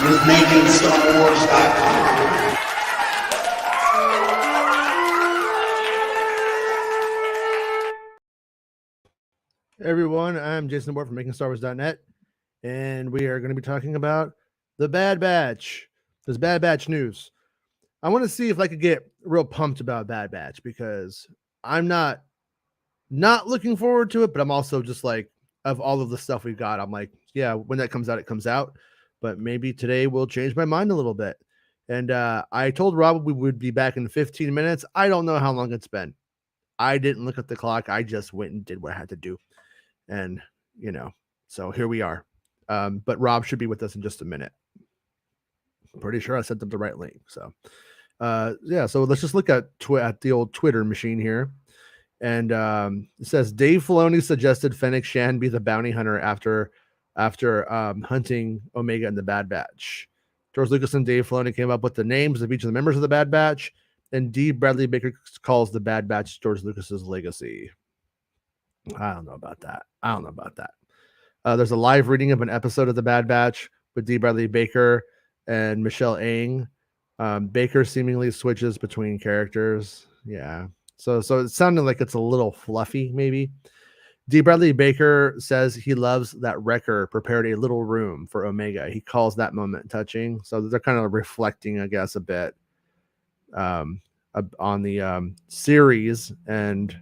with MakingStarWars.net. Hey everyone, I'm Jason Moore from MakingStarWars.net, and we are going to be talking about the Bad Batch. This Bad Batch news. I want to see if I could get real pumped about Bad Batch because I'm not looking forward to it, but I'm also just like, of all of the stuff we've got, I'm like, yeah, when that comes out, it comes out. But maybe today will change my mind a little bit. And I told Rob we would be back in 15 minutes. I don't know how long it's been. I didn't look at the clock. I just went and did what I had to do. And, so here we are. But Rob should be with us in just a minute. I'm pretty sure I sent them the right link. So, so let's just look at the old Twitter machine here. And it says Dave Filoni suggested Fennec Shan be the bounty hunter after hunting Omega and the Bad Batch. George Lucas and Dave Filoni came up with the names of each of the members of the Bad Batch, and D. Bradley Baker calls the Bad Batch George Lucas's legacy. I don't know about that. There's a live reading of an episode of the Bad Batch with D. Bradley Baker and Michelle Ang. Baker seemingly switches between characters. Yeah. So it sounded like it's a little fluffy, maybe. D. Bradley Baker says he loves that Wrecker prepared a little room for Omega. He calls that moment touching. So they're kind of reflecting, I guess, a bit on the series. And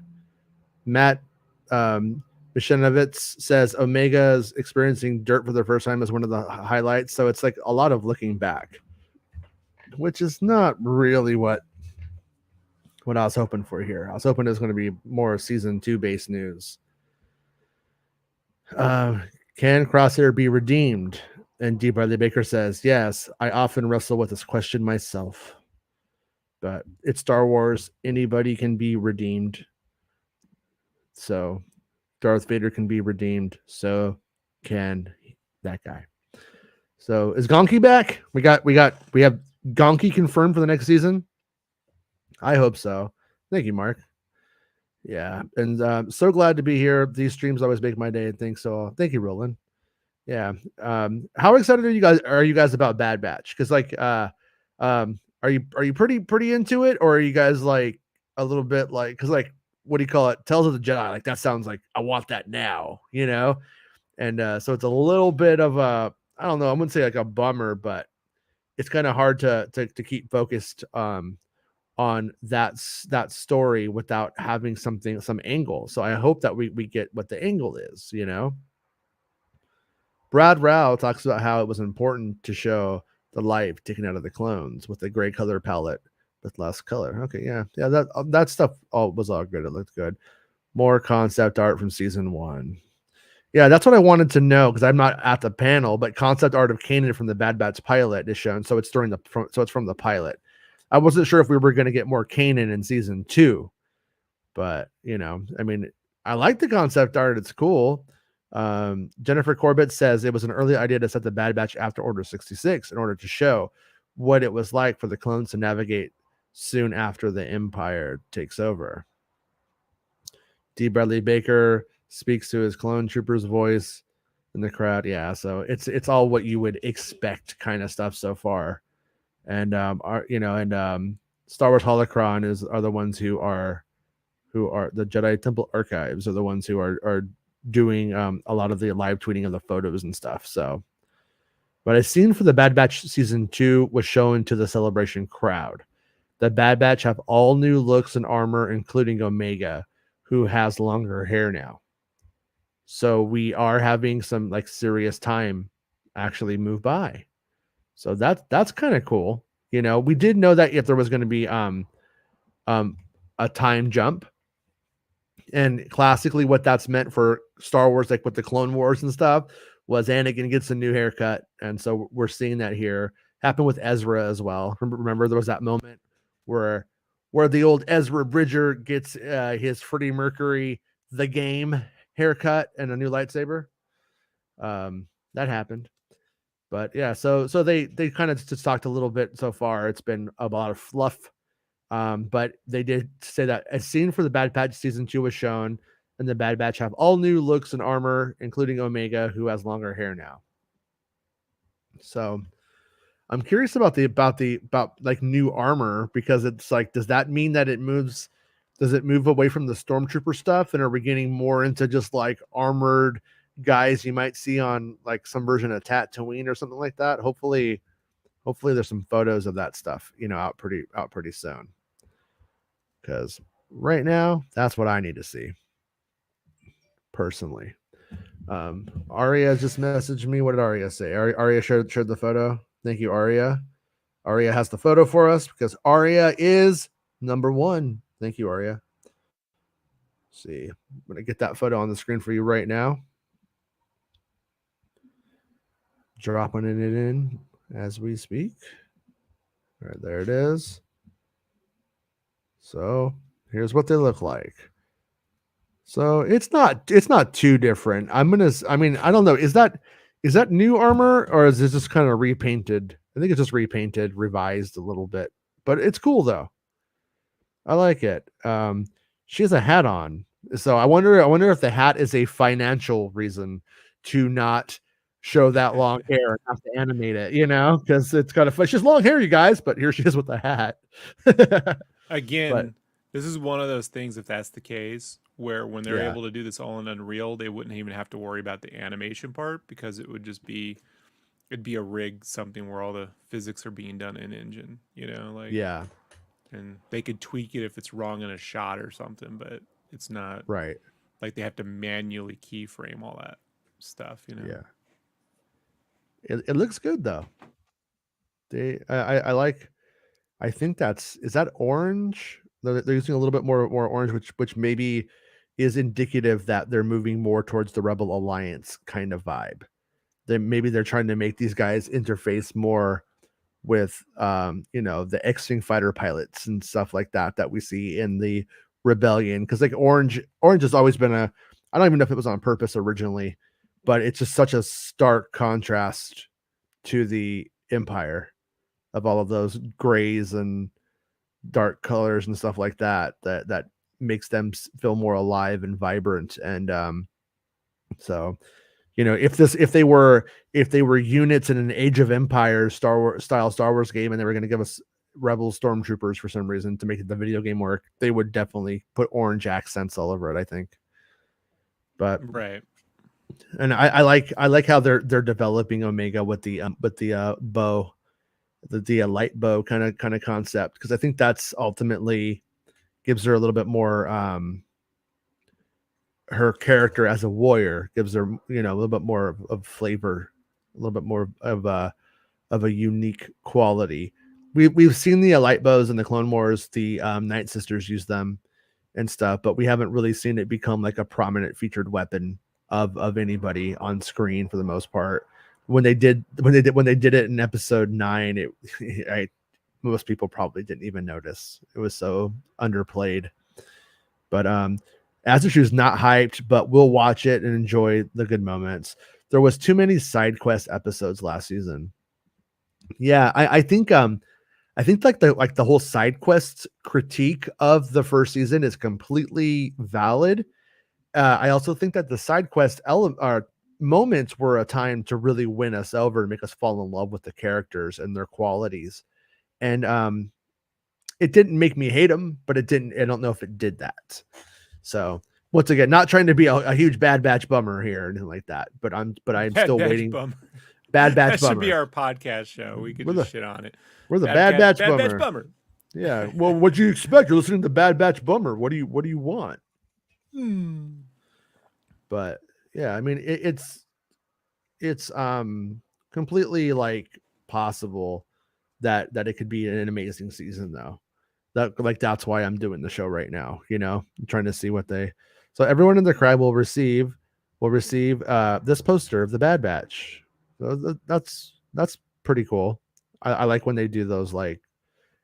Matt Mishenovitz says Omega is experiencing dirt for the first time as one of the highlights. So it's like a lot of looking back, which is not really what I was hoping for here. I was hoping it was going to be more season 2 based news. Can Crosshair be redeemed? And D. Bradley Baker says, yes, I often wrestle with this question myself. But it's Star Wars. Anybody can be redeemed. So Darth Vader can be redeemed. So can that guy. So is Gonki back? We have Gonki confirmed for the next season. I hope so. Thank you, Mark. Yeah, and so glad to be here. These streams always make my day, and thank you, Roland. Yeah. How excited are you guys about Bad Batch? Because are you pretty into it, or are you guys like a little bit like, because like, what do you call it? Tales of the Jedi. Like that sounds like I want that now, And so it's a little bit of a, I don't know, I wouldn't say like a bummer, but it's kind of hard to keep focused on that story without having some angle. So I hope that we get what the angle is, Brad Rao talks about how it was important to show the life taken out of the clones with the gray color palette with less color. Okay, yeah, that stuff was all good. It looked good. More concept art from season 1. Yeah, that's what I wanted to know because I'm not at the panel, but concept art of Kanan from the Bad Batch pilot is shown. So it's it's from the pilot. I wasn't sure if we were going to get more Kanan in season 2, but I mean, I like the concept art. It's cool. Jennifer Corbett says it was an early idea to set the Bad Batch after Order 66 in order to show what it was like for the clones to navigate soon after the Empire takes over. D. Bradley Baker speaks to his clone trooper's voice in the crowd. Yeah, so it's all what you would expect kind of stuff so far. And Star Wars Holocron are the ones who are the Jedi Temple Archives are the ones who are doing a lot of the live tweeting of the photos and stuff. So, but a scene for the Bad Batch season 2 was shown to the celebration crowd. The Bad Batch have all new looks and armor, including Omega, who has longer hair now. So we are having some like serious time actually move by. So that's kind of cool. We did know that if there was going to be a time jump, and classically what that's meant for Star Wars, like with the Clone Wars and stuff, was Anakin gets a new haircut, and so we're seeing that here happen with Ezra as well. Remember there was that moment where the old Ezra Bridger gets his Freddie Mercury the Game haircut and a new lightsaber. That happened. But yeah, so they kind of just talked a little bit so far. It's been a lot of fluff. But they did say that a scene for the Bad Batch season 2 was shown, and the Bad Batch have all new looks and armor, including Omega, who has longer hair now. So I'm curious about like new armor, because it's like, does that mean that it moves? Does it move away from the stormtrooper stuff, and are we getting more into just like armored guys you might see on like some version of Tatooine or something like that? Hopefully there's some photos of that stuff, out pretty soon. Because right now, that's what I need to see personally. Aria just messaged me. What did Aria say? Aria shared the photo. Thank you, Aria. Aria has the photo for us because Aria is number one. Thank you, Aria. Let's see, I'm gonna get that photo on the screen for you right now. Dropping it in as we speak. All right, there it is. So here's what they look like. So it's not too different. I mean, I don't know. Is that new armor, or is it just kind of repainted? I think it's just repainted, revised a little bit. But it's cool though. I like it. She has a hat on. So I wonder if the hat is a financial reason to not show that long hair and have to animate it, because it's kind of fun. She has long hair, you guys, but here she is with the hat. Again, But this is one of those things, if that's the case, where when they're yeah, able to do this all in Unreal, they wouldn't even have to worry about the animation part, because it would just be it'd be a rig, something where all the physics are being done in engine, like, yeah, and they could tweak it if it's wrong in a shot or something, but it's not right. like they have to manually keyframe all that stuff, Yeah. It looks good though. I like. I think is that orange. They're using a little bit more orange, which maybe is indicative that they're moving more towards the Rebel Alliance kind of vibe. Maybe they're trying to make these guys interface more with the X-wing fighter pilots and stuff like that we see in the Rebellion, because like orange has always been I don't even know if it was on purpose originally, but it's just such a stark contrast to the Empire of all of those grays and dark colors and stuff like that makes them feel more alive and vibrant. And so if they were units in an Age of Empires Star Wars game, and they were going to give us Rebel stormtroopers for some reason to make the video game work, they would definitely put orange accents all over it, I think. But right. And I like how they're developing Omega with the bow, the light bow kind of concept, because I think that's ultimately gives her a little bit more her character as a warrior, gives her a little bit more of flavor, a little bit more of a unique quality. We've seen the light bows in the Clone Wars, the Night Sisters use them and stuff, but we haven't really seen it become like a prominent featured weapon of anybody on screen for the most part. When they did it in episode 9, most people probably didn't even notice. It was so underplayed. But Azuchu's not hyped, but we'll watch it and enjoy the good moments. There was too many side quest episodes last season. Yeah, I think like the whole side quest critique of the first season is completely valid. I also think that the side quest moments were a time to really win us over and make us fall in love with the characters and their qualities. And it didn't make me hate them, but it didn't. I don't know if it did that. So once again, not trying to be a huge Bad Batch bummer here or anything like that, but I'm still waiting. Bummer. Bad Batch that bummer. Should be our podcast show. We could just shit on it. We're the Bad Batch bummer. Bummer. Yeah. Well, what do you expect? You're listening to Bad Batch Bummer. What do you want? But yeah, I mean, it's completely like possible that it could be an amazing season though. That's why I'm doing the show right now. I'm trying to see what so everyone in the crowd will receive this poster of the Bad Batch. So that's pretty cool. I like when they do those. Like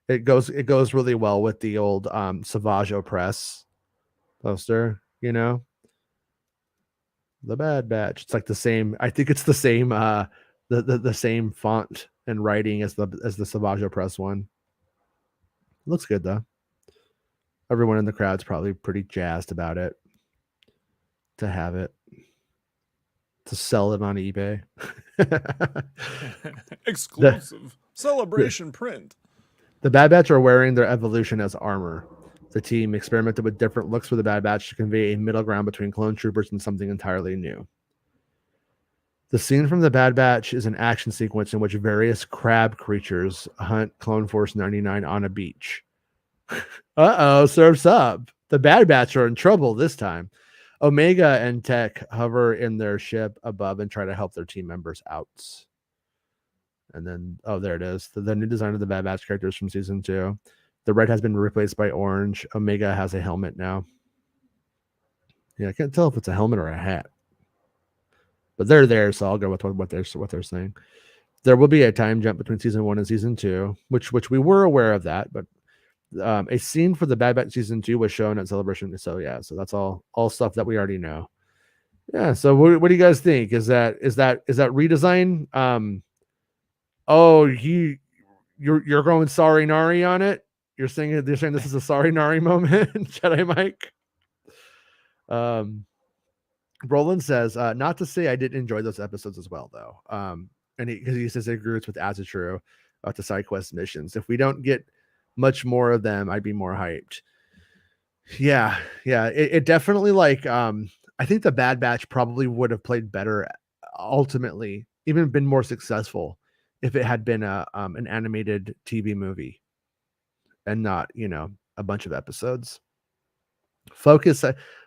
it goes really well with the old Savage Opress poster. The Bad Batch. It's like the same. I think it's the same. The same font and writing as the Savage Opress one. Looks good though. Everyone in the crowd's probably pretty jazzed about it. To have it. To sell it on eBay. Exclusive. Celebration print. The Bad Batch are wearing their evolution as armor. The team experimented with different looks for the Bad Batch to convey a middle ground between clone troopers and something entirely new. The scene from the Bad Batch is an action sequence in which various crab creatures hunt Clone Force 99 on a beach. Uh-oh, surf's up. The Bad Batch are in trouble this time. Omega and Tech hover in their ship above and try to help their team members out. And then, oh, there it is. The new design of the Bad Batch characters from season 2. The red has been replaced by orange. Omega has a helmet now. Yeah, I can't tell if it's a helmet or a hat. But they're there, so I'll go with what they're saying. There will be a time jump between season 1 and season 2, which we were aware of that, but a scene for the Bad Batch season 2 was shown at Celebration. So yeah, so that's all stuff that we already know. Yeah. So what do you guys think? Is that redesign? Oh, you're going sorry Nari on it. You're saying this is a sorry Nari moment, Jedi Mike. Roland says, not to say I didn't enjoy those episodes as well, though. And because he says it agrees with Azatru to side quest missions. If we don't get much more of them, I'd be more hyped. Yeah. It definitely I think the Bad Batch probably would have played better ultimately, even been more successful if it had been an animated TV movie and not, a bunch of episodes. Focus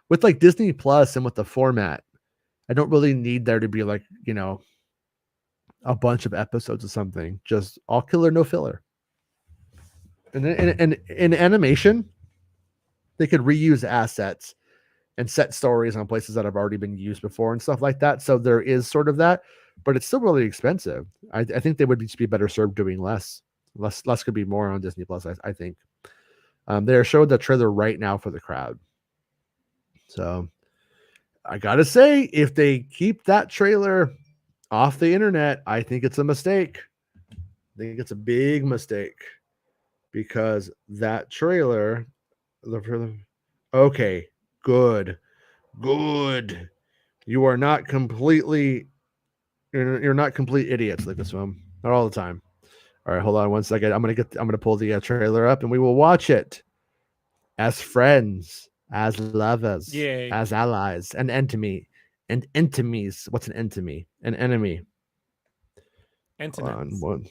with Disney Plus and with the format. I don't really need there to be a bunch of episodes of something. Just all killer, no filler. And in animation, they could reuse assets and set stories on places that have already been used before and stuff like that. So there is sort of that, but it's still really expensive. I think they would just be better served doing less. Less could be more on Disney Plus, I think. They're showing the trailer right now for the crowd. So I gotta say, if they keep that trailer off the internet, I think it's a mistake. I think it's a big mistake because that trailer. Okay, good. You are not completely. You're not complete idiots like this one. Not all the time. All right, hold on one second. I'm gonna pull the trailer up and we will watch it as friends, as lovers, Yay. as allies, and enemies. What's an enemy? An enemy. Antonyms. One.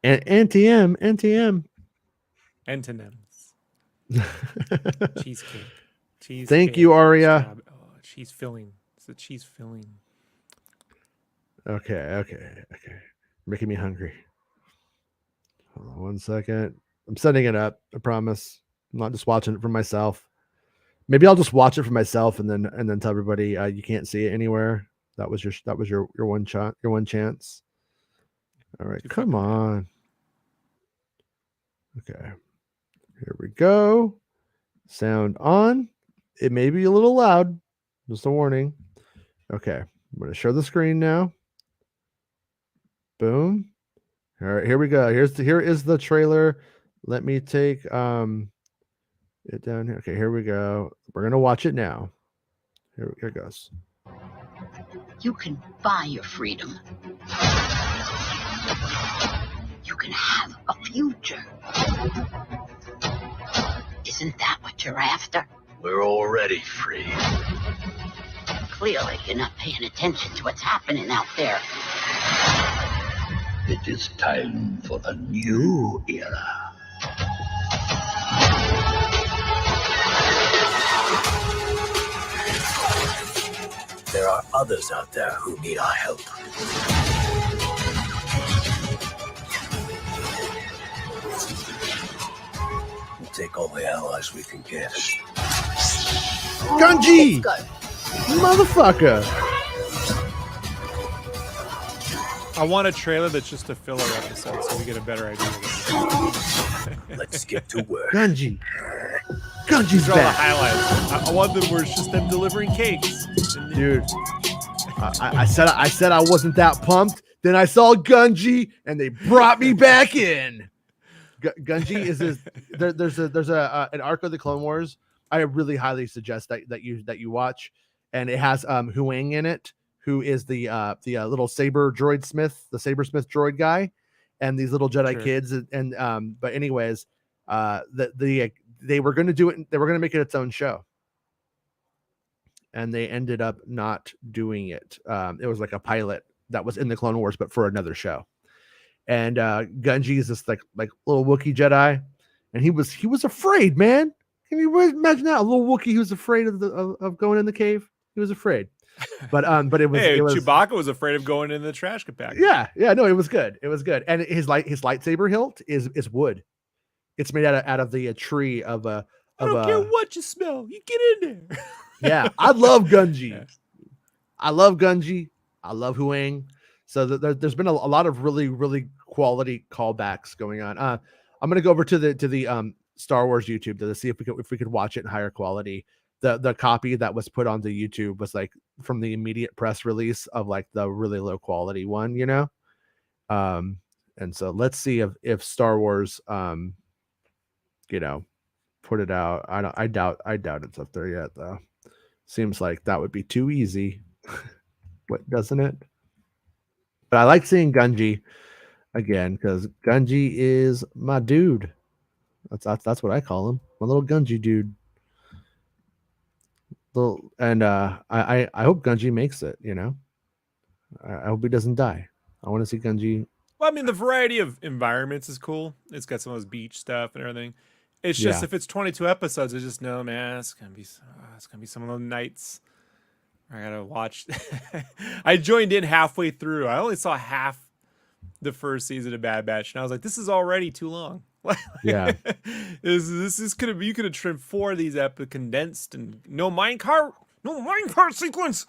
NTM. Antonyms. Cheesecake. Cheese. Thank you, Aria. Oh, cheese filling. It's a cheese filling. Okay. Making me hungry. Hold on one second. I'm setting it up. I promise. I'm not just watching it for myself. Maybe I'll just watch it for myself and then tell everybody you can't see it anywhere. That was your one shot, your one chance. All right, come on. Okay, here we go. Sound on. It may be a little loud. Just a warning. Okay, I'm going to share the screen now. Boom. All right, here we go. Here is the trailer. Let me take it down here. Okay, here we go. We're gonna watch it now. Here it goes. You can buy your freedom. You can have a future. Isn't that what you're after? We're already free. Clearly, you're not paying attention to what's happening out there. It is time for a new era. There are others out there who need our help. We'll take all the allies we can get. Gunji! Motherfucker! I want a trailer that's just a filler episode so we get a better idea of it. Let's get to work. Gunji's These are all the back. highlights. I want them where it's just them delivering cakes. Dude, I said I wasn't that pumped. Then I saw Gunji, and they brought me back in. Gunji is there's an arc of the Clone Wars. I really highly suggest that you watch, and it has Huang in it, who is the little saber droid smith, the sabersmith droid guy. and these little Jedi Sure. kids, and but anyways, they were going to do it. They were going to make it its own show, and they ended up not doing it. It was like a pilot that was in the Clone Wars, but for another show. And Gunji is this like little Wookiee Jedi, and he was afraid, man. Can you imagine that? A little Wookiee who's afraid of going in the cave. He was afraid. But it was Chewbacca was afraid of going in the trash compactor. Yeah, no, it was good. It was good. And his lightsaber hilt is wood. It's made out of the tree of a. I don't care what you smell. You get in there. Yeah, I love Gunji. Yeah. I love Gunji. I love Huang. So there's been a lot of really, really quality callbacks going on. I'm gonna go over to the Star Wars YouTube to see if we could watch it in higher quality. The copy that was put onto YouTube was like from the immediate press release of like the really low quality one, you know. And so let's see if Star Wars you know, put it out. I doubt it's up there yet though. Seems like that would be too easy. What, doesn't it? But I like seeing Gunji again because Gunji is my dude. That's what I call him. My little Gunji dude. I hope Gunji makes it, you know. I hope he doesn't die. I want to see Gunji. Well, I mean, the variety of environments is cool. It's got some of those beach stuff and everything. It's just if it's 22 episodes, it's just no, man. It's gonna be some of those nights I gotta watch. I joined in halfway through. I only saw half the first season of Bad Batch, and I was like, this is already too long. Yeah, this could have, you could have trimmed 4 of these condensed, and no minecart sequence.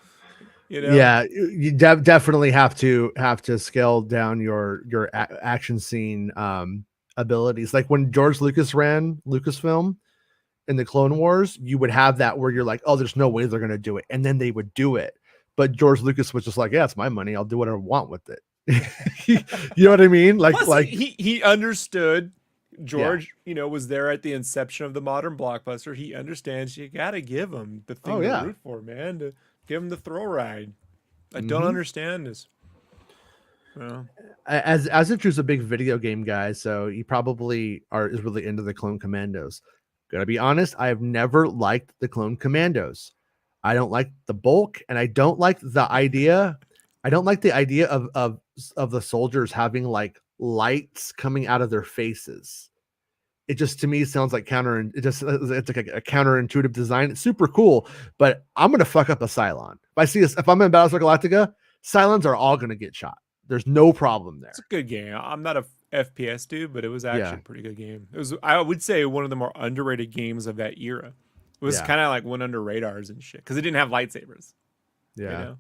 You know? Yeah, you definitely have to scale down your action scene abilities. Like when George Lucas ran Lucasfilm in the Clone Wars, you would have that where you're like, oh, there's no way they're gonna do it, and then they would do it. But George Lucas was just like, yeah, it's my money. I'll do what I want with it. You know what I mean? Like he understood. George, you know, was there at the inception of the modern blockbuster. He understands you got to give him the thing to root for, man. To give him the thrill ride. I don't understand this. Well, as Andrew's a big video game guy, so he probably is really into the Clone Commandos. Gotta be honest, I have never liked the Clone Commandos. I don't like the bulk, and I don't like the idea. I don't like the idea of the soldiers having like lights coming out of their faces. It just, to me, sounds like it's like a counterintuitive design. It's super cool, but I'm gonna fuck up a Cylon. If I'm in Battlestar Galactica, Cylons are all gonna get shot. There's no problem there. It's a good game. I'm not a FPS dude, but it was actually a pretty good game. It was, I would say, one of the more underrated games of that era. It was kind of like went under radars and shit because it didn't have lightsabers. Yeah. You know?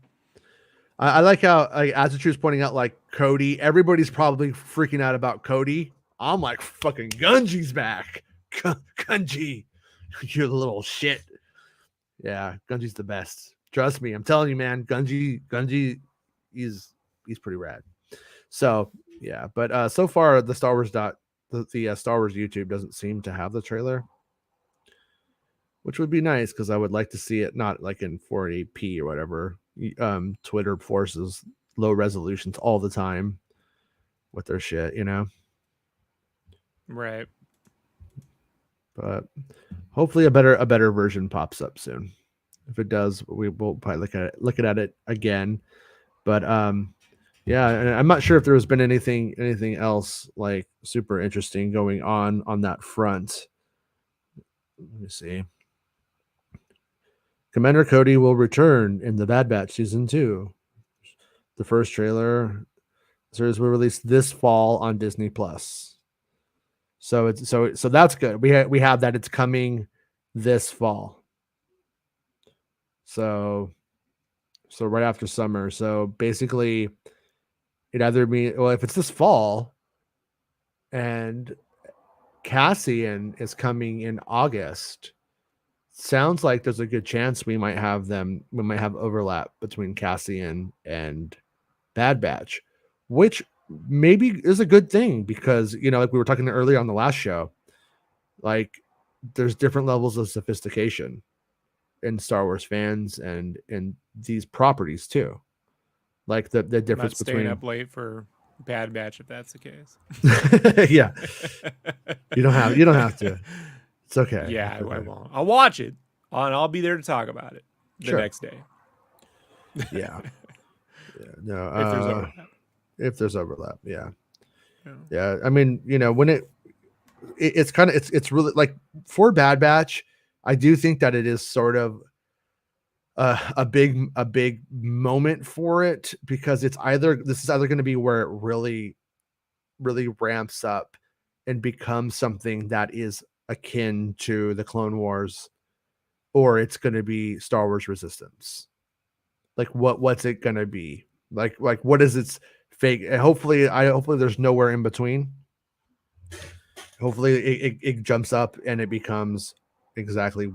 I like how, as the was pointing out, like Cody, everybody's probably freaking out about Cody. I'm like, fucking Gunji's back. Gunji, you're the little shit. Yeah, Gunji's the best. Trust me, I'm telling you, man. Gunji, he's pretty rad. So yeah, but so far the Star Wars Star Wars YouTube doesn't seem to have the trailer, which would be nice because I would like to see it not like in 480p or whatever. Twitter forces low resolutions all the time with their shit, you know. Right. But hopefully a better version pops up soon. If it does, we will probably look at it again. But yeah, and I'm not sure if there has been anything else like super interesting going on that front. Let me see. Commander Cody will return in the Bad Batch season 2. The first trailer series will release this fall on Disney Plus. So that's good. We have that it's coming this fall. So right after summer. So basically, it either means, well, if it's this fall, and Cassian is coming in August, sounds like there's a good chance we might have overlap between Cassian and Bad Batch, which maybe is a good thing because, you know, like we were talking earlier on the last show, like there's different levels of sophistication in Star Wars fans and in these properties too. Like the difference Not staying between up late for Bad Batch, if that's the case. Yeah, you don't have to. It's okay. Yeah, It's okay. I won't. I'll watch it, and I'll be there to talk about it the Sure. next day. Yeah. No. If there's overlap. If there's overlap, yeah. Yeah. Yeah. I mean, when it's kind of it's really like for Bad Batch, I do think that it is sort of a big moment for it, because this is either going to be where it really ramps up and becomes something that is akin to the Clone Wars, or it's going to be Star Wars Resistance. Like what's it going to be? Like what is its fake? Hopefully there's nowhere in between. Hopefully it jumps up and it becomes exactly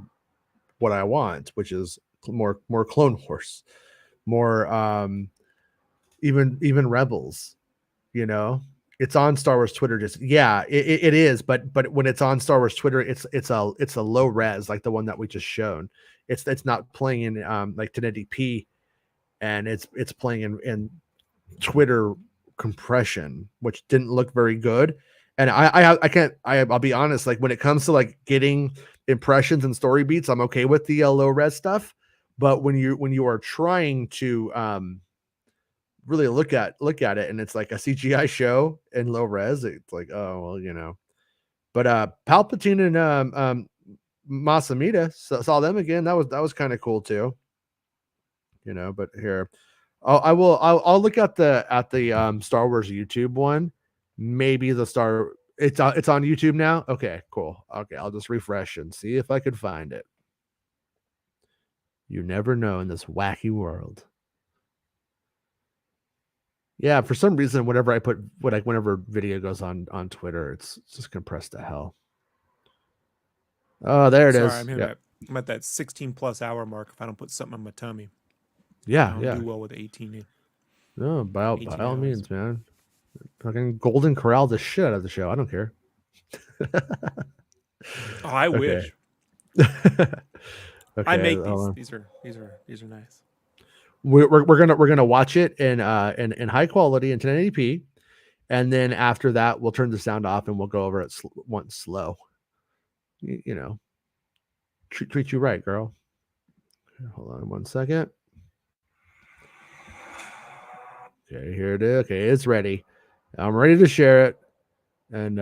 what I want, which is more Clone Wars, more even Rebels. It's on Star Wars Twitter. It is, but when it's on Star Wars Twitter, it's a low res, like the one that we just shown. It's not playing in like 1080p, and it's playing in Twitter compression, which didn't look very good. And I'll be honest, like when it comes to like getting impressions and story beats, I'm okay with the low res stuff. But when you are trying to really look at it, and it's like a CGI show in low res, it's like, oh well. But Palpatine and Masamita, saw them again. That was kind of cool too. But here, I'll look at the Star Wars YouTube one. Maybe it's on YouTube now. Okay, cool. Okay, I'll just refresh and see if I could find it. You never know in this wacky world. Yeah, for some reason, whenever I put whenever video goes on Twitter, it's just compressed to hell. Oh, there it is. I'm at that 16+ hour mark if I don't put something on my tummy. Yeah, I don't do well with 18. No, by all means, man. Fucking Golden Corral the shit out of the show. I don't care. Oh, I wish. Okay, I make these. These are nice. We're gonna watch it in high quality in 1080p, and then after that we'll turn the sound off and we'll go over it once slow. Treat you right, girl. Hold on 1 second. Okay, here it is. Okay, it's ready. I'm ready to share it, and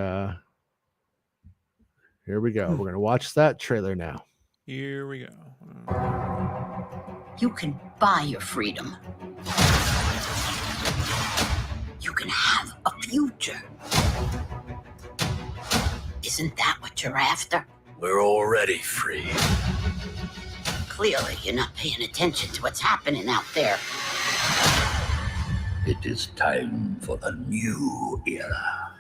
here we go. We're gonna watch that trailer now. Here we go. You can buy your freedom. You can have a future. Isn't that what you're after? We're already free. Clearly, you're not paying attention to what's happening out there. It is time for a new era.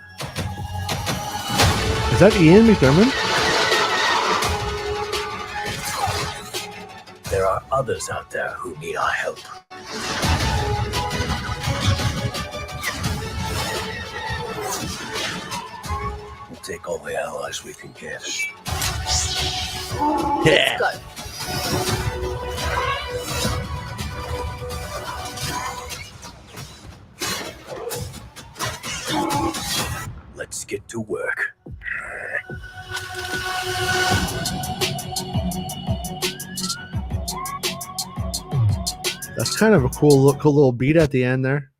Is that Ian McDermott? There are others out there who need our help. We'll take all the allies we can get. Yeah. Let's go. Let's get to work. That's kind of a cool little beat at the end there.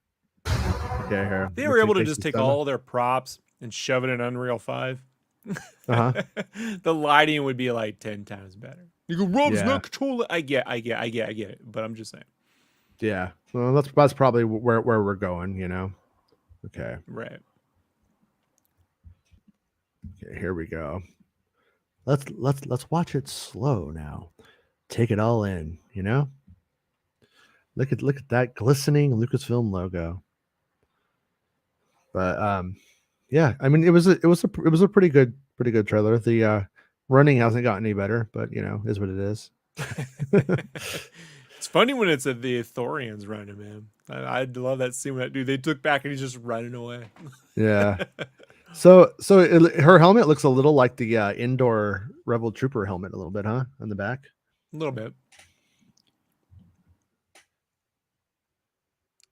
Okay, here. They were able to just take all their props and shove it in Unreal 5. The lighting would be like 10 times better. You go, Rob's not controlling. I get it, but I'm just saying. Yeah, well, that's probably where we're going, Okay. Right. Okay, here we go. Let's watch it slow now. Take it all in, Look at that glistening Lucasfilm logo. But yeah, I mean it was a pretty good trailer. The running hasn't gotten any better, but is what it is. It's funny when it's the Ithorians running, man. I'd love that scene when that dude they took back and he's just running away. Yeah. So her helmet looks a little like the indoor Rebel Trooper helmet, a little bit, huh? On the back. A little bit.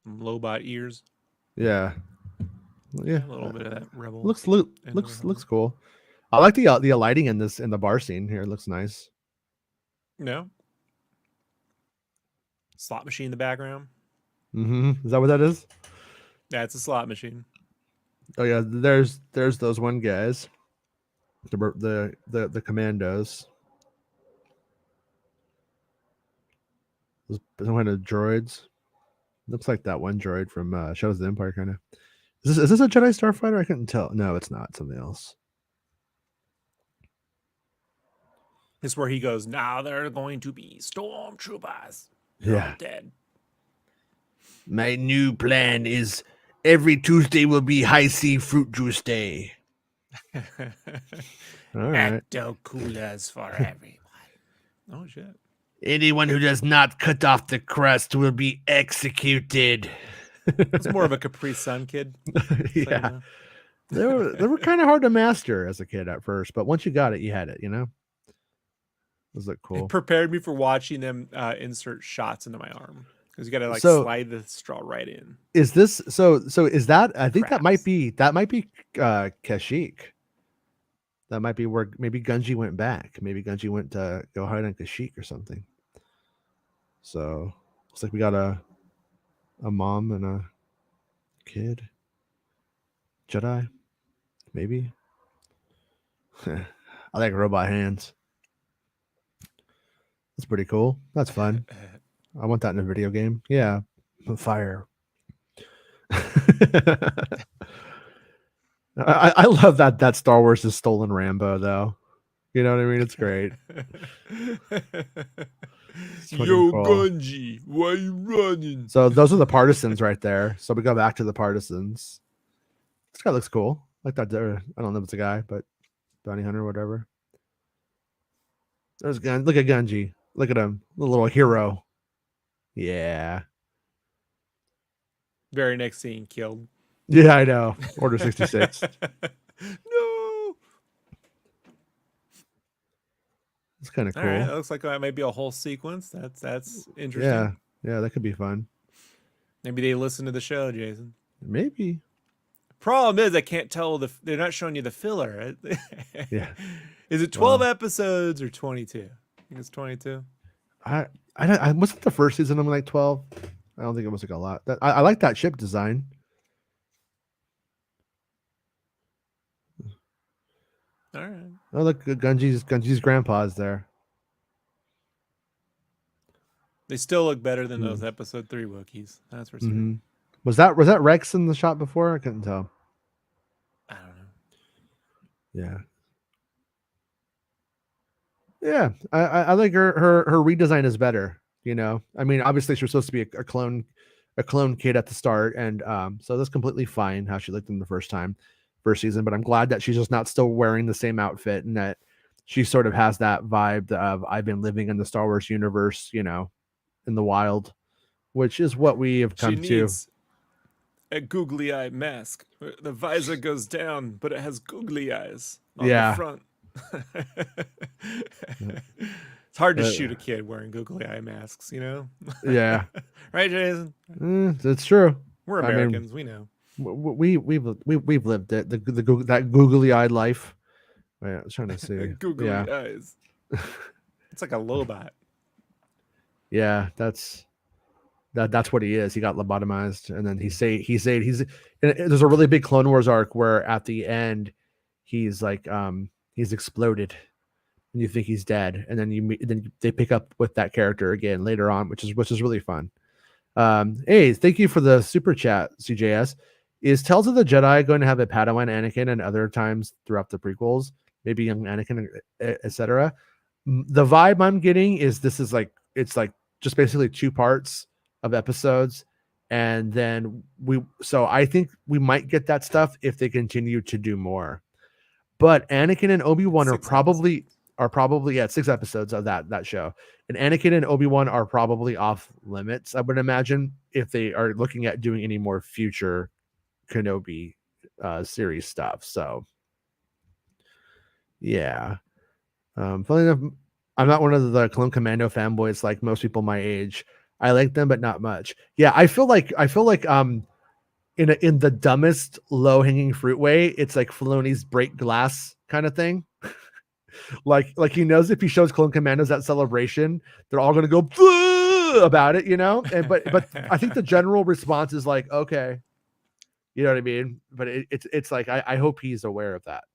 Lobot ears. Yeah. Yeah, a little bit of that rebel. looks cool. I like the lighting in the bar scene here. It looks nice. No. Slot machine in the background. Is that what that is? Yeah, it's a slot machine. Oh yeah, there's those one guys. The commandos. Some kind of droids. Looks like that one droid from Shadows of the Empire, kind of. Is this a Jedi Starfighter? I couldn't tell. No, it's not. Something else. This is where he goes, now they're going to be stormtroopers. They're all dead. My new plan is every Tuesday will be high C fruit juice day. All right. Ecto coolers for everyone. Oh shit. Anyone who does not cut off the crust will be executed. It's more of a Capri Sun kid. Yeah. They were kind of hard to master as a kid at first, but once you got it, you had it, you know? Those look cool. It prepared me for watching them insert shots into my arm. Because you gotta like slide the straw right in. Is this so is that I think that might be Kashyyyk. That might be where maybe Gunji went back. Maybe Gunji went to go hide on Kashyyyk or something. So looks like we got a mom and a kid. Jedi, maybe. I like robot hands. That's pretty cool. That's fun. I want that in a video game. Yeah, fire. I love that Star Wars is stolen Rambo though. You know what I mean? It's great. Yo, cool. Gunji, why are you running? So those are the partisans right there. So we go back to the partisans. This guy looks cool. Like that there. I don't know if it's a guy, but bounty hunter or whatever. There's Gun. Look at Gunji. Look at him. The little hero. Yeah. Very next scene, killed. Yeah, I know. Order 66. No. It's kind of cool. All right, that looks like that might be a whole sequence. That's interesting. Yeah, that could be fun. Maybe they listen to the show, Jason. Maybe. Problem is, I can't tell they're not showing you the filler. Yeah. Is it 12 episodes or 22? I think it's 22. I wasn't the first season. I'm like 12. I don't think it was like a lot. I like that ship design. All right. Oh, look, Gunji's grandpa's there. They still look better than those episode 3 Wookiees. That's for certain. Was that Rex in the shot before? I couldn't tell. I don't know. Yeah. Yeah, I like her redesign is better. You know, I mean, obviously she was supposed to be a clone kid at the start, and so that's completely fine how she looked in the first season. But I'm glad that she's just not still wearing the same outfit, and that she sort of has that vibe of I've been living in the Star Wars universe, you know, in the wild, which is what we have come to. A googly eye mask. The visor goes down, but it has googly eyes on the front. It's hard to shoot a kid wearing googly eye masks, you know? Yeah. Right, Jason? It's true. We're Americans, we know. We've lived it. That googly eyed life. Wait, I was trying to see. Googly eyes. It's like a Lobot. Yeah, that's what he is. He got lobotomized, and then he's there's a really big Clone Wars arc where at the end he's like he's exploded and you think he's dead, and then they pick up with that character again later on, which is really fun. Hey, thank you for the super chat, CJS. Is Tales of the Jedi going to have a Padawan Anakin and other times throughout the prequels, maybe young Anakin, etc.? The vibe I'm getting is this is like it's like just basically 2 parts of episodes, and then so I think we might get that stuff if they continue to do more. But Anakin and Obi-Wan are probably 6 episodes of that show, and Anakin and Obi-Wan are probably off limits, I would imagine, if they are looking at doing any more future Kenobi series stuff. So yeah, funny enough, I'm not one of the Clone Commando fanboys like most people my age. I like them, but not much. Yeah, I feel like in the dumbest low hanging fruit way. It's like Filoni's break glass kind of thing. like he knows if he shows Clone Commandos at Celebration, they're all gonna go "Boo!" about it, And but I think the general response is like, okay, you know what I mean. But it's like I hope he's aware of that.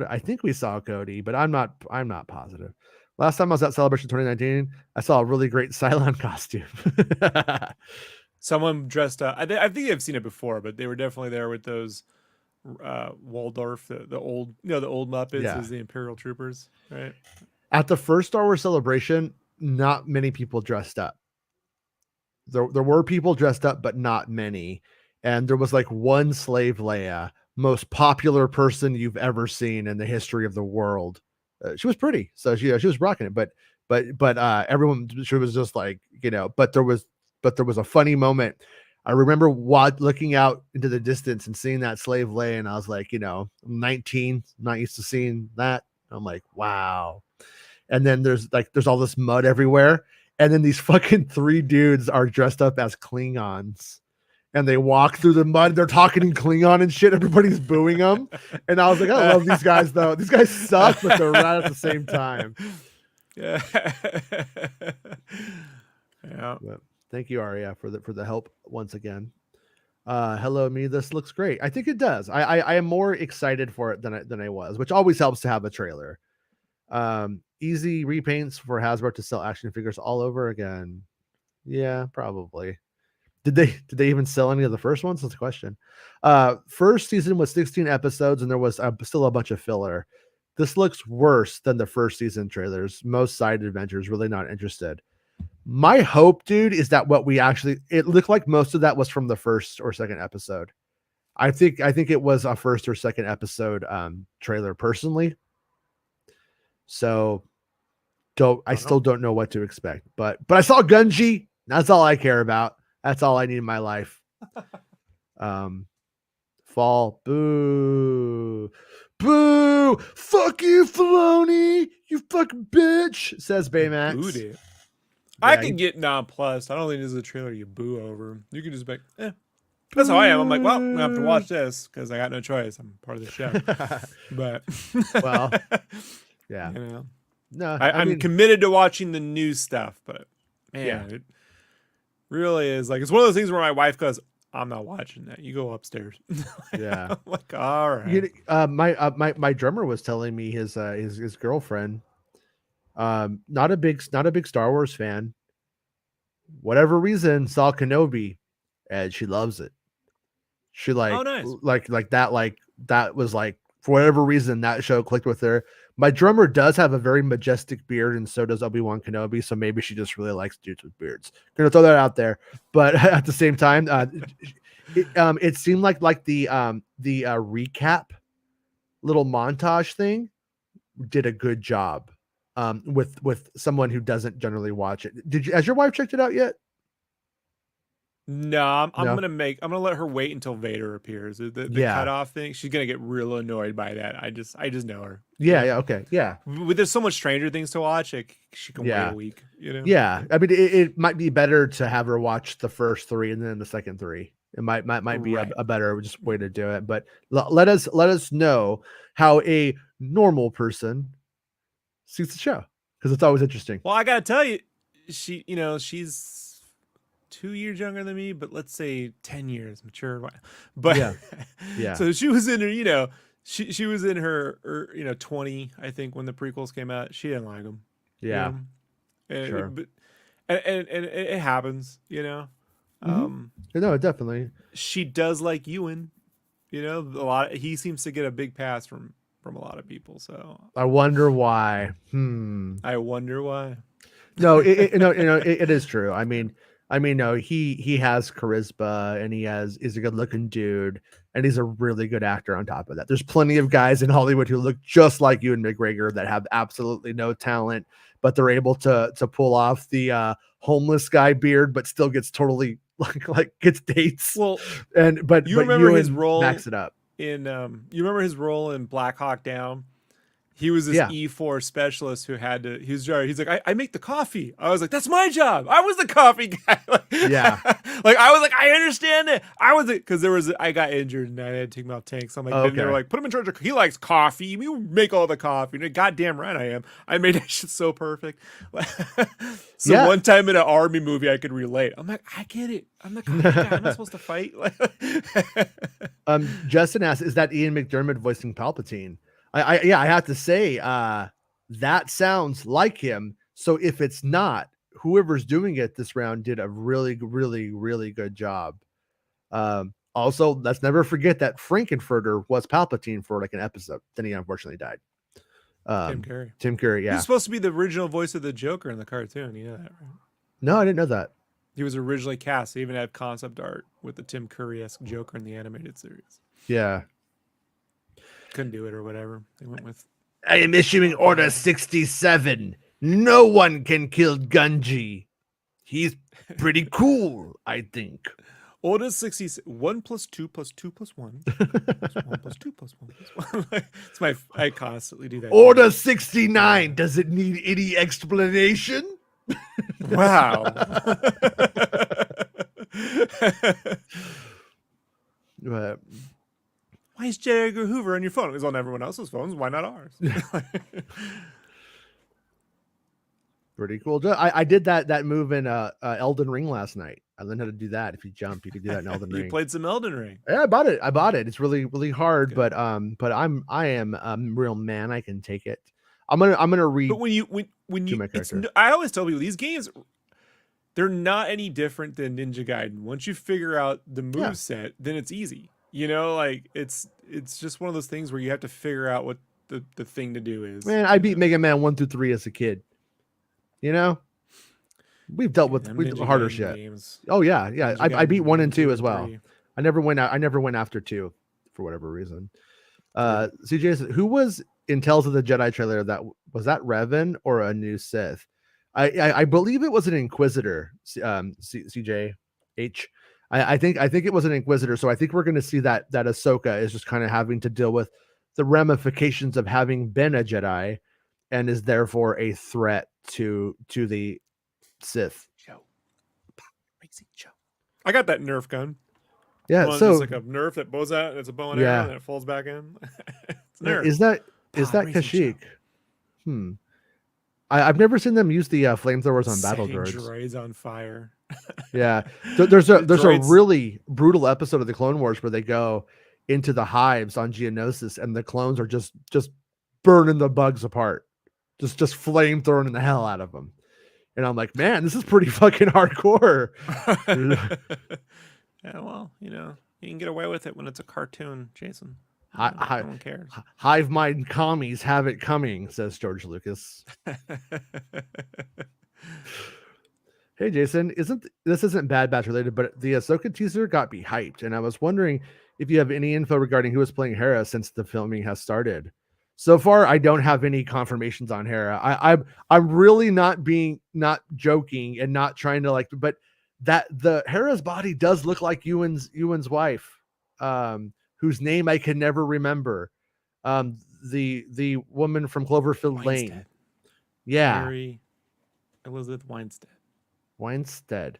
I think we saw Cody, but I'm not positive. Last time I was at Celebration 2019, I saw a really great Cylon costume. Someone dressed up. I think I've seen it before, but they were definitely there with those Waldorf, the old, the old Muppets as the Imperial Troopers, right? At the first Star Wars Celebration, not many people dressed up. There were people dressed up, but not many. And there was like one Slave Leia, most popular person you've ever seen in the history of the world. She was pretty, so she was rocking it. But everyone, she was just like, But there was a funny moment. I remember looking out into the distance and seeing that Slave Leia, and I was like, I'm 19, not used to seeing that. I'm like, wow. And then there's all this mud everywhere, and then these fucking 3 dudes are dressed up as Klingons. And they walk through the mud. They're talking in Klingon and shit. Everybody's booing them. And I was like, I love these guys, though. These guys suck, but they're right at the same time. Yeah. Yeah. But thank you, Aria, for the help once again. Hello, me. This looks great. I think it does. I am more excited for it than I was, which always helps to have a trailer. Easy repaints for Hasbro to sell action figures all over again. Yeah, probably. Did they even sell any of the first ones? That's the question. First season was 16 episodes, and there was still a bunch of filler. This looks worse than the first season trailers. Most side adventures, really not interested. My hope, dude, is that it looked like most of that was from the first or second episode. I think it was a first or second episode trailer personally. So I still don't know what to expect, but I saw Gunji. That's all I care about. That's all I need in my life. Fall. Boo. Boo. Fuck you, Filoni. You fucking bitch, says Baymax. Booed it. I can get nonplussed. I don't think this is a trailer you boo over. You can just be like, That's how I am. I'm like, well, I'm going to have to watch this because I got no choice. I'm part of the show. But, well, yeah. No, I'm committed to watching the new stuff, but man, it really is like, it's one of those things where my wife goes, I'm not watching that. You go upstairs. Yeah. I'm like, all right. My drummer was telling me his girlfriend, not a big Star Wars fan, whatever reason, saw Kenobi and she loves it. She nice. that was like, for whatever reason, that show clicked with her. My drummer does have a very majestic beard, and so does Obi-Wan Kenobi. So maybe she just really likes dudes with beards. Gonna throw that out there. But at the same time, it seemed like the recap little montage thing did a good job with someone who doesn't generally watch it. Has your wife checked it out yet? No, I'm gonna let her wait until Vader appears. The cutoff thing, she's gonna get real annoyed by that. I just know her. Yeah, okay, yeah. There's so much Stranger Things to watch. She can wait a week. Yeah, I mean, it might be better to have her watch the first 3 and then the second 3. It might be a better just way to do it. But let us know how a normal person sees the show, because it's always interesting. Well, I gotta tell you, she's 2 years younger than me, but let's say 10 years mature. But yeah. So she was in her, she was in her 20, I think, when the prequels came out. She didn't like them. Yeah. Sure. But it happens, No, definitely. She does like Ewan, he seems to get a big pass from a lot of people. So I wonder why. I wonder why. No, it is true. I mean, no, he has charisma, and he's a good looking dude, and he's a really good actor on top of that. There's plenty of guys in Hollywood who look just like Ewan McGregor that have absolutely no talent, but they're able to pull off the homeless guy beard, but still gets totally like gets dates. Well, but remember Ewan his role backs it up in you remember his role in Black Hawk Down, He was this Yeah. E4 specialist who had to. He's like, I make the coffee. I was like, that's my job. I was the coffee guy. Yeah. Like I was like, I understand it. Because I got injured and I had to take him off tank. So I'm like, then they were like, put him in charge of. He likes coffee. You make all the coffee. And goddamn right I am. I made that shit so perfect. So one time in an army movie, I could relate. I'm like, I get it. I'm the coffee guy. I'm not supposed to fight. Justin asks, is that Ian McDermott voicing Palpatine? I have to say, that sounds like him. So if it's not, whoever's doing it this round did a really, really, really good job. Also, let's never forget that Frankenfurter was Palpatine for like an episode. Then he unfortunately died. Tim Curry, yeah. He's supposed to be the original voice of the Joker in the cartoon. You know that, right? No, I didn't know that. He was originally cast. They even had concept art with the Tim Curry-esque Joker in the animated series. Yeah. Couldn't do it or whatever. They went with. I am issuing Order 67. No one can kill Gunji. He's pretty cool, I think. Order 66. 1 + 2 + 2 + 1. 1 + 2 + 1 + 1. It's my. I constantly do that. Order 69. Does it need any explanation? Wow. Why is J. Edgar Hoover on your phone? It was on everyone else's phones. Why not ours? Pretty cool. I did that move in Elden Ring last night. I learned how to do that. If you jump, you can do that in Elden Ring. You played some Elden Ring. Yeah, I bought it. It's really, really hard, good. but I am a real man. I can take it. I'm gonna read. But when you I always tell people these games, they're not any different than Ninja Gaiden. Once you figure out the move set, then it's easy. You know, like it's just one of those things where you have to figure out what the thing to do is. Man, I beat Mega Man 1 through 3 as a kid. You know, we've dealt with harder shit. Games. Oh yeah. I beat 1 and 2 as well. 3. I never went after 2 for whatever reason. CJ says, who was in Tales of the Jedi trailer? Was that Revan or a new Sith? I believe it was an Inquisitor. CJ H. I think it was an Inquisitor. So I think we're going to see that Ahsoka is just kind of having to deal with the ramifications of having been a Jedi, and is therefore a threat to the Sith. I got that Nerf gun. Yeah, so it's like a Nerf that bows out and it's a bow and arrow and it folds back in. It's Nerf. Is that Kashyyyk? I've never seen them use the flamethrowers on battle droids. Droids on fire. Yeah, there's a really brutal episode of the Clone Wars where they go into the hives on Geonosis and the clones are just burning the bugs apart, just flamethrowing the hell out of them. And I'm like, man, this is pretty fucking hardcore. Yeah, well, you know, you can get away with it when it's a cartoon, Jason. No one cares. Hive mind commies have it coming, says George Lucas. Hey, Jason, this isn't Bad Batch related, but the Ahsoka teaser got me hyped, and I was wondering if you have any info regarding who is playing Hera since the filming has started. So far, I don't have any confirmations on Hera. I'm really not joking and not trying to but that the Hera's body does look like Ewan's wife, whose name I can never remember. The woman from Cloverfield Lane. Yeah. Mary Elizabeth Weinstead.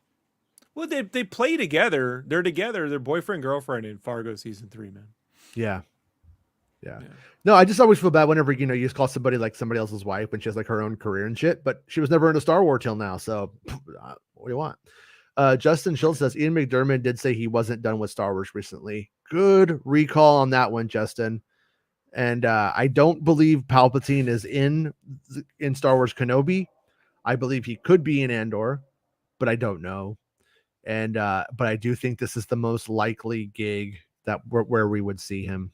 Well, they play together. They're together. They're boyfriend girlfriend in Fargo season 3, man. Yeah. No, I just always feel bad whenever you just call somebody like somebody else's wife when she has like her own career and shit. But she was never in a Star Wars till now. So what do you want? Justin Schultz says Ian McDermott did say he wasn't done with Star Wars recently. Good recall on that one, Justin. And I don't believe Palpatine is in Star Wars Kenobi. I believe he could be in Andor, but I don't know. And but I do think this is the most likely gig where we would see him.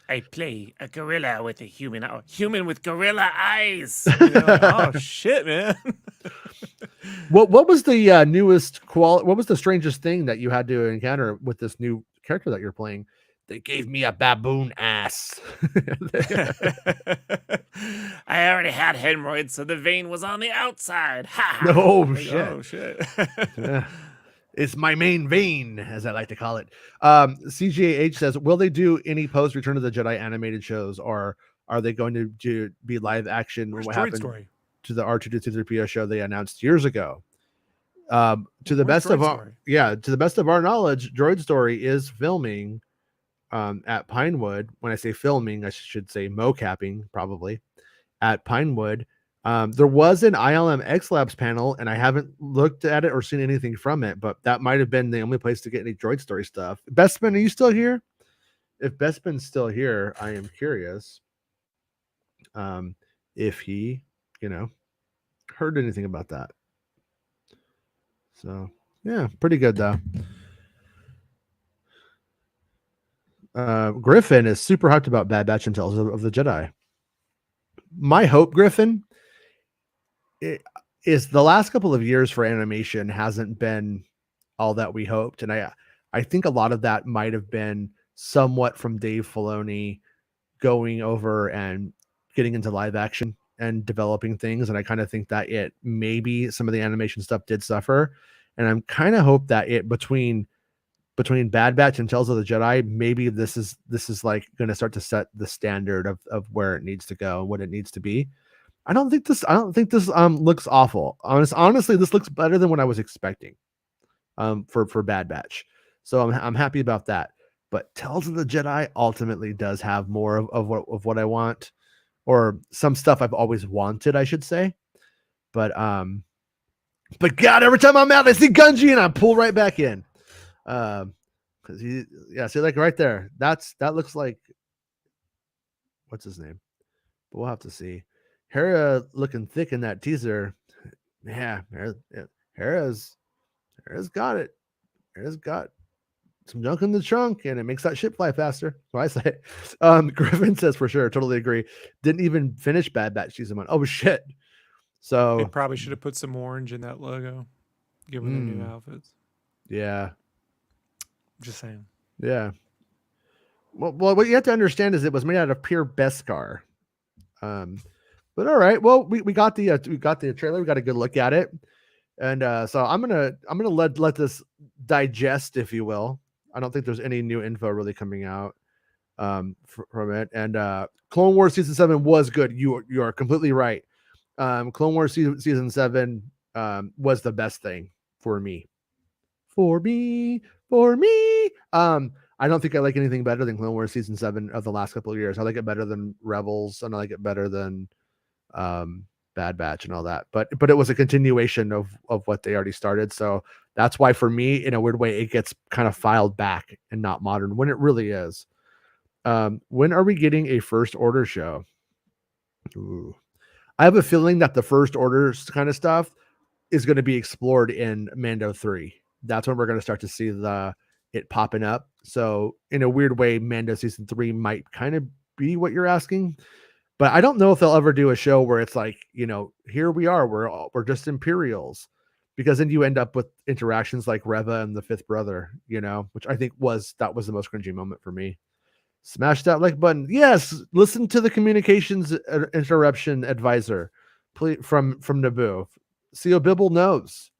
I play a gorilla with a human with gorilla eyes. Oh shit, man. What was the newest what was the strangest thing that you had to encounter with this new character that you're playing? They gave me a baboon ass. I already had hemorrhoids, so the vein was on the outside. Oh shit. Oh shit. Yeah. It's my main vein, as I like to call it. CGAH says, will they do any post Return of the Jedi animated shows, or Are they going to be live action? Where's What Droid happened Story? to the R2-D2-3PO show they announced years ago? To the Where's best Droid of our Story? to the best of our knowledge, Droid Story is filming at Pinewood. When I say filming, I should say mocapping, probably at Pinewood. There was an ILM X Labs panel, and I haven't looked at it or seen anything from it, but that might have been the only place to get any Droid Story stuff. Bestman, are you still here? If Bestman's still here, I am curious if he, heard anything about that. So, yeah, pretty good though. Griffin is super hyped about Bad Batch and Tales of the Jedi. My hope, Griffin, is the last couple of years for animation hasn't been all that we hoped, and I think a lot of that might have been somewhat from Dave Filoni going over and getting into live action and developing things, and I kind of think that maybe some of the animation stuff did suffer, and I'm kind of hope that between Bad Batch and Tales of the Jedi, maybe this is like going to start to set the standard of where it needs to go and what it needs to be. I don't think this looks awful. Honestly, this looks better than what I was expecting for Bad Batch. So I'm happy about that. But Tales of the Jedi ultimately does have more of what I want, or some stuff I've always wanted, I should say. But God, every time I'm out, I see Gunji and I pull right back in. Because see, like right there, that looks like, what's his name? But we'll have to see. Hera looking thick in that teaser. Yeah, Hera's got it. Hera's got some junk in the trunk, and it makes that ship fly faster. So I say, Griffin says for sure, totally agree. Didn't even finish Bad Batch season 1. Oh shit! So They probably should have put some orange in that logo, given their new outfits. Yeah, Just saying. Yeah. Well, what you have to understand is it was made out of pure Beskar. But all right. Well, we got the trailer. We got a good look at it, and so I'm gonna let this digest, if you will. I don't think there's any new info really coming out from it. And Clone Wars season 7 was good. You are completely right. Clone Wars season 7 was the best thing for me. For me. I don't think I like anything better than Clone Wars season 7 of the last couple of years. I like it better than Rebels, and I like it better than Bad Batch and all that. But it was a continuation of what they already started. So that's why for me, in a weird way, it gets kind of filed back and not modern when it really is. When are we getting a First Order show? Ooh. I have a feeling that the First Order kind of stuff is going to be explored in Mando 3. That's when we're going to start to see it popping up. So in a weird way, Mando season 3 might kind of be what you're asking, but I don't know if they'll ever do a show where it's like, here we are, we're just Imperials, because then you end up with interactions like Reva and the Fifth Brother, which I think was the most cringy moment for me. Smash that like button. Yes, listen to the communications interruption advisor, please, from Naboo. CO Bibble knows.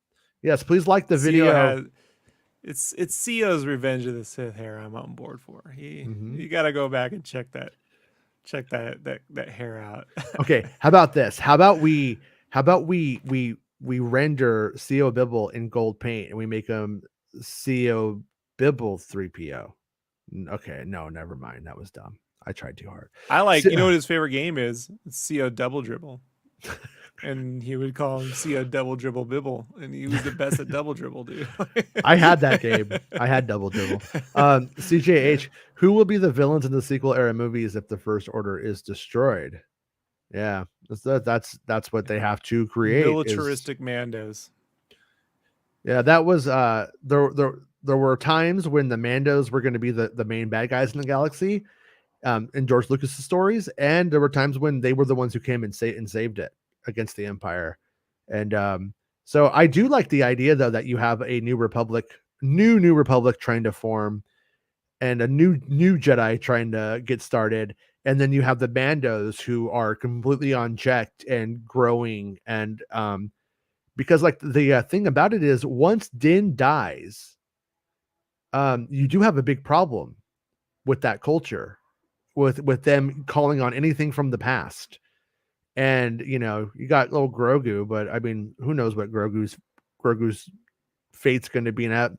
Yes, please like the video. It's CO's Revenge of the Sith hair I'm on board for. You got to go back and check that hair out. Okay, how about this? How about we render CO Bibble in gold paint and we make him CO Bibble 3PO. Okay, no, never mind. That was dumb. I tried too hard. I like, you know what his favorite game is? It's CO Double Dribble. And he would call him CO Double Dribble Bibble, and he was the best at Double Dribble, dude. I had that game. I had Double Dribble. CJH, who will be the villains in the sequel era movies if the First Order is destroyed? Yeah, that's what they have to create. Militaristic Mandos. Yeah, that was there were times when the Mandos were going to be the main bad guys in the galaxy, in George Lucas's stories, and there were times when they were the ones who came and saved it against the Empire. And so I do like the idea, though, that you have a new republic trying to form, and a new Jedi trying to get started, and then you have the Mandos who are completely unchecked and growing. And because like the thing about it is, once Din dies, you do have a big problem with that culture. with them calling on anything from the past. And you know, you got little Grogu, but I mean, who knows what Grogu's fate's going to be in that.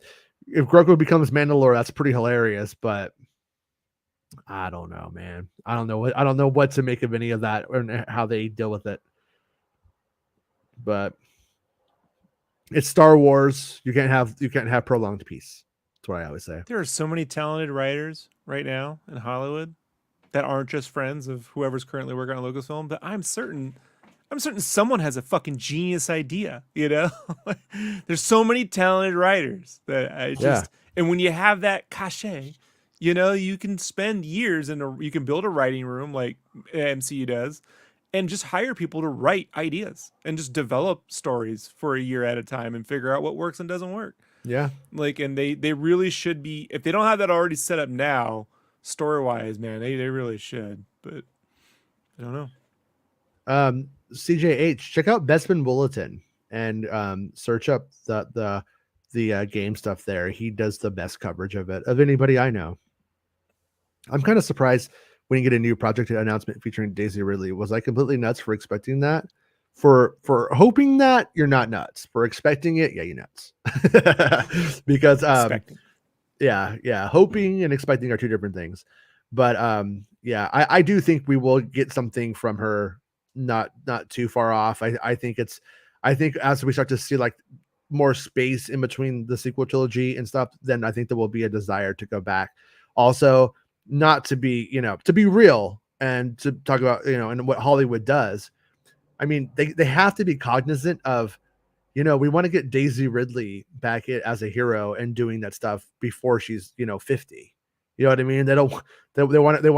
If Grogu becomes Mandalore, that's pretty hilarious, but I don't know, man. I don't know what to make of any of that or how they deal with it. But it's Star Wars. You can't have prolonged peace. That's what I always say. There are so many talented writers right now in Hollywood that aren't just friends of whoever's currently working on Lucasfilm, but I'm certain someone has a fucking genius idea, you know? There's so many talented writers that I just, and when you have that cachet, you know, you can spend years you can build a writing room like MCU does and just hire people to write ideas and just develop stories for a year at a time and figure out what works and doesn't work. Yeah. Like, and they really should be, if they don't have that already set up now, story-wise, man, they really should, but I don't know. CJH, check out Bespin Bulletin and search up the game stuff there. He does the best coverage of it of anybody I know. I'm kind of surprised when you get a new project announcement featuring Daisy Ridley. Was I completely nuts for expecting that? For hoping that, you're not nuts. For expecting it, yeah, you're nuts. Because hoping and expecting are two different things. But I do think we will get something from her not too far off. I think as we start to see like more space in between the sequel trilogy and stuff, then I think there will be a desire to go back. Also, not to be, to be real and to talk about, and what Hollywood does. I mean, they have to be cognizant of, we want to get Daisy Ridley back as a hero and doing that stuff before she's, 50. You know what I mean? They want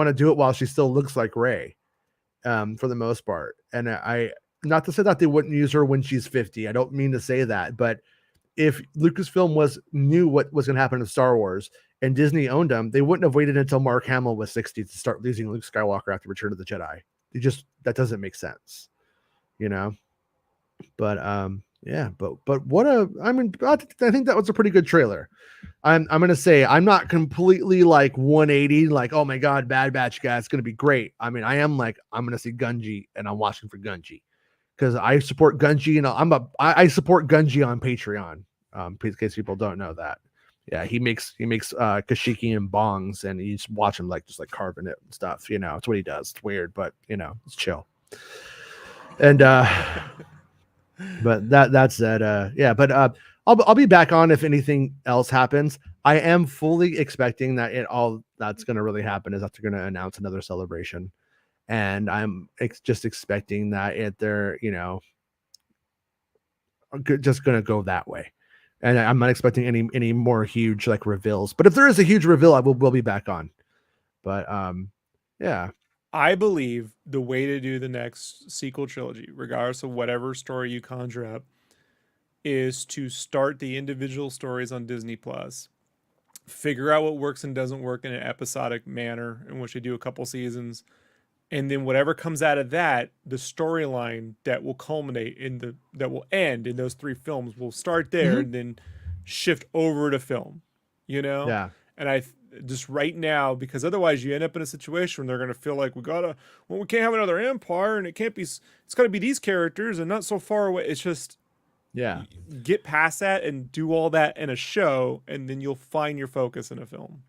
to do it while she still looks like Rey, for the most part. And not to say that they wouldn't use her when she's 50. I don't mean to say that, but if Lucasfilm knew what was going to happen to Star Wars and Disney owned them, they wouldn't have waited until Mark Hamill was 60 to start losing Luke Skywalker after Return of the Jedi. That doesn't make sense, But but what I think that was a pretty good trailer. I'm gonna say I'm not completely like 180, like, oh my god, Bad Batch guy, it's gonna be great. I mean, I am like, I'm gonna see Gunji and I'm watching for Gunji because I support Gunji and I support Gunji on Patreon. In case people don't know that. Yeah, he makes kashiki and bongs and you just watch him just carving it and stuff. It's what he does. It's weird, but it's chill. And but that said, I'll be back on if anything else happens. I am fully expecting that all that's going to really happen is that they're going to announce another celebration, and I'm just expecting that they're just going to go that way, and I'm not expecting any more huge reveals. But if there is a huge reveal, we'll be back on. But yeah. I believe the way to do the next sequel trilogy, regardless of whatever story you conjure up, is to start the individual stories on Disney Plus, figure out what works and doesn't work in an episodic manner in which they do a couple seasons, and then whatever comes out of that, the storyline that will culminate that will end in those 3 films will start there and then shift over to film, Yeah. And just right now, because otherwise you end up in a situation where they're going to feel like we can't have another empire and it's got to be these characters and not so far away. It's just, get past that and do all that in a show, and then you'll find your focus in a film.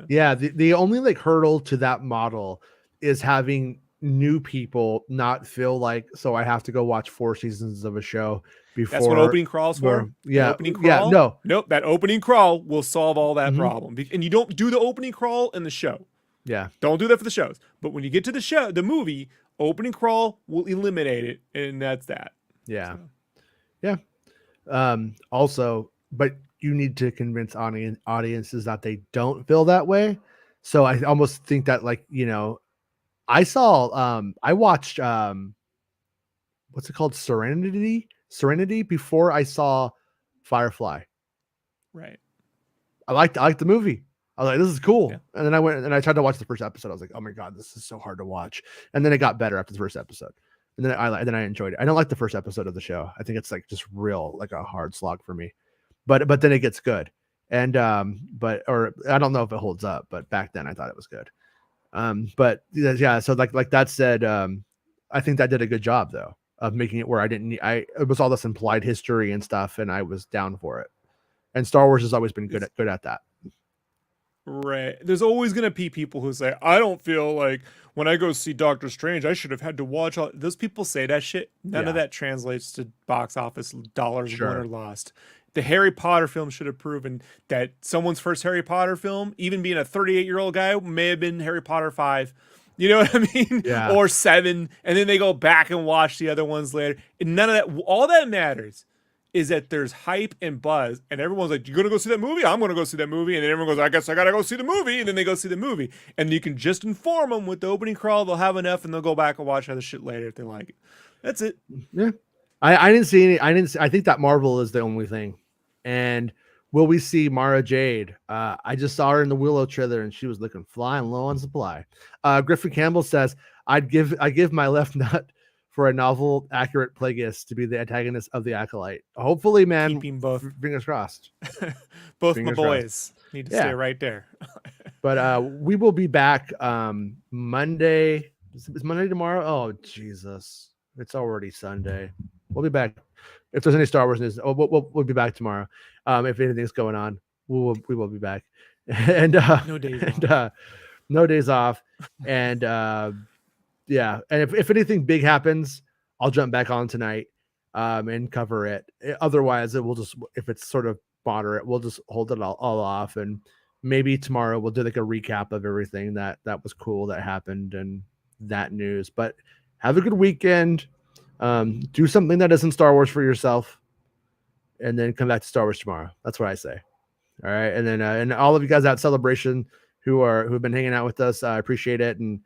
Yeah. The only hurdle to that model is having new people not feel like, so I have to go watch 4 seasons of a show before. That's what opening crawl's for. Yeah. Opening crawl? Yeah. Nope. That opening crawl will solve all that problem. And you don't do the opening crawl in the show. Yeah. Don't do that for the shows. But when you get to the movie, opening crawl will eliminate it. And that's that. Yeah. So. Yeah. Also, but you need to convince audiences that they don't feel that way. So I almost think that I watched what's it called? Serenity before I saw Firefly. Right. I liked the movie. I was like, this is cool. Yeah. And then I went and I tried to watch the first episode. I was like, oh my god, this is so hard to watch. And then it got better after the first episode. And then I enjoyed it. I don't like the first episode of the show. I think it's just real a hard slog for me. But then it gets good. And or I don't know if it holds up, but back then I thought it was good. But yeah, so like that said, I think that did a good job though of making it where I didn't need, it was all this implied history and stuff, and I was down for it. And Star Wars has always been good at that. Right. There's always going to be people who say, I don't feel like when I go see Doctor Strange, I should have had to watch all those people say that shit. None of that translates to box office dollars won or lost. The Harry Potter film should have proven that someone's first Harry Potter film, even being a 38-year-old guy, may have been Harry Potter 5. You know what I mean? Yeah. Or 7. And then they go back and watch the other ones later. And none of that, all that matters is that there's hype and buzz, and everyone's like, "You gonna go see that movie? I'm gonna go see that movie." And then everyone goes, "I guess I gotta go see the movie." And then they go see the movie, and you can just inform them with the opening crawl. They'll have enough, and they'll go back and watch other shit later if they like it. That's it. Yeah, I didn't see any. I think that Marvel is the only thing. And will we see Mara Jade? I just saw her in the Willow trailer, and she was looking flying low on supply. Griffin Campbell says, I give my left nut for a novel accurate Plagueis to be the antagonist of the Acolyte. Hopefully, man. Keeping both. Fingers crossed. Both fingers my boys crossed. need to stay right there. But we will be back Monday. Is Monday tomorrow? Oh, Jesus. It's already Sunday. We'll be back. If there's any Star Wars news, we'll be back tomorrow. If anything's going on, we will be back. And no days off. No days off. And yeah, and if anything big happens, I'll jump back on tonight and cover it. Otherwise, it will just, if it's sort of moderate, we'll just hold it all off, and maybe tomorrow we'll do like a recap of everything that was cool that happened and that news. But have a good weekend. Do something that isn't Star Wars for yourself, and then come back to Star Wars tomorrow. That's what I say. All right, and then and all of you guys at Celebration who've been hanging out with us, I appreciate it, and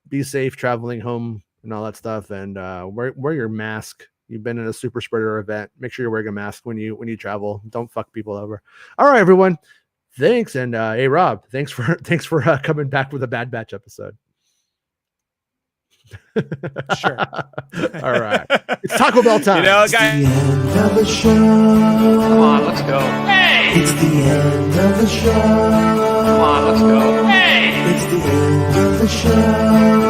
be safe traveling home and all that stuff, and wear your mask. You've been in a super spreader event. Make sure you're wearing a mask when you travel. Don't fuck people over. All right, everyone. Thanks, and hey, Rob. Thanks for coming back with a Bad Batch episode. Sure. All right. It's Taco Bell time. You know, It's guys. the end of the show. Come on, let's go. Hey! It's the end of the show. Come on, let's go. Hey! It's the end of the show.